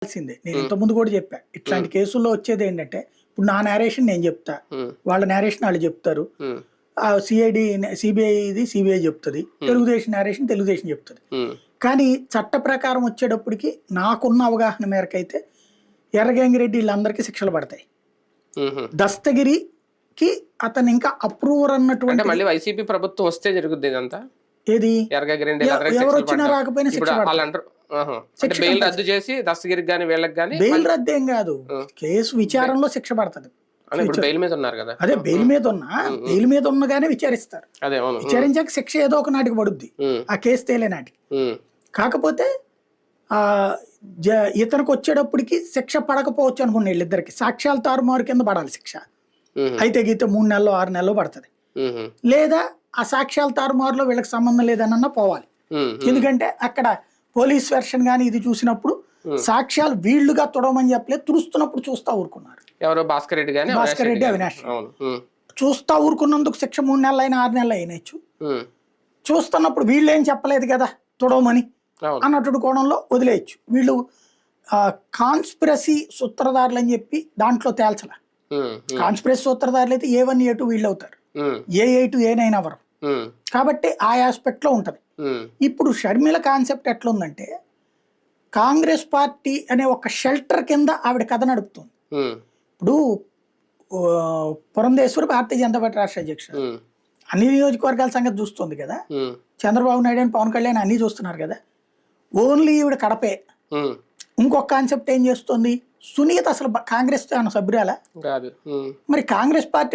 నేను ఇంతకుముందు కూడా చెప్పా. ఇట్లాంటి కేసుల్లో వచ్చేది ఏంటంటే, ఇప్పుడు నా నేరేషన్ నేను చెప్తా, వాళ్ళ నేరేషన్ వాళ్ళు చెప్తారు, సిబిఐ చెప్తుంది, తెలుగుదేశం నేరేషన్ తెలుగుదేశం చెప్తుంది. కానీ చట్ట ప్రకారం వచ్చేటప్పటికి నాకున్న అవగాహన మేరకు అయితే ఎర్రగంగిరెడ్డి వీళ్ళందరికీ శిక్షలు పడతాయి. దస్తగిరికి అతను ఇంకా అప్రూవర్ అన్నటువంటి మళ్ళీ వైసీపీ ప్రభుత్వం వస్తే జరుగుద్ది ఇదంతా. ఏది ఎవరు వచ్చినా శిక్ష రాకపోయినా బెయిల్ రద్దు చేసి దస్తగిరికి గానీ వీళ్ళకి గానీ బెయిల్ రద్దు ఏం కాదు, కేసు విచారణలో శిక్ష పడుతుంది. బెయిల్ మీద ఉన్నారు కదా, అదే బెయిల్ మీద ఉన్నగానే విచారిస్తారు. విచారించాక శిక్ష ఏదో ఒక నాటికి పడుద్ది, ఆ కేసు తేలే నాటికి. కాకపోతే ఇతనికి వచ్చేటప్పటికి శిక్ష పడకపోవచ్చు అనుకున్న వీళ్ళిద్దరికి సాక్ష్యాలు తారుమారు కింద పడాలి శిక్ష. అయితే గీతే 3 నెలలు 6 నెలలు పడుతుంది. లేదా ఆ సాక్ష్యాల తారుమారులో వీళ్ళకి సంబంధం లేదనన్నా పోవాలి. ఎందుకంటే అక్కడ పోలీస్ వెర్షన్ గానీ ఇది చూసినప్పుడు సాక్ష్యాలు వీళ్ళుగా తొడవమని చెప్పలేదు, తుడుస్తున్నప్పుడు చూస్తా ఊరుకున్నారు. ఎవరో భాస్కర్ రెడ్డి అవినాష్ చూస్తా ఊరుకున్నందుకు శిక్ష 3 నెలలు అయినా 6 నెలలు అయినచ్చు. చూస్తున్నప్పుడు వీళ్ళు ఏం చెప్పలేదు కదా తొడవమని అన్నట్టు కోణంలో వదిలేయచ్చు. వీళ్ళు కాన్స్పిరసీ సూత్రధారులు అని చెప్పి దాంట్లో తేల్చలే. కాన్స్పిరసీ సూత్రధారులు అయితే A1 A2 వీళ్ళు అవుతారు, A8 A9 అవరు. కాబట్టి ఆ ఆస్పెక్ట్ లో ఉంటది. ఇప్పుడు షర్మిల కాన్సెప్ట్ ఎట్లుందంటే, కాంగ్రెస్ పార్టీ అనే ఒక షెల్టర్ కింద ఆవిడ కథ నడుపుతుంది. ఇప్పుడు పురంధేశ్వరి భారతీయ జనతా పార్టీ రాష్ట్ర అధ్యక్షుడు, అన్ని నియోజకవర్గాల సంగతి చూస్తుంది కదా. చంద్రబాబు నాయుడు అని పవన్ కళ్యాణ్ అన్ని చూస్తున్నారు కదా. ఓన్లీ ఈవిడ కడపే. ఇంకొక కాన్సెప్ట్ ఏం చేస్తుంది, సునీత అసలు కాంగ్రెస్ సభ్యురాలా? మరి కాంగ్రెస్ పార్టీ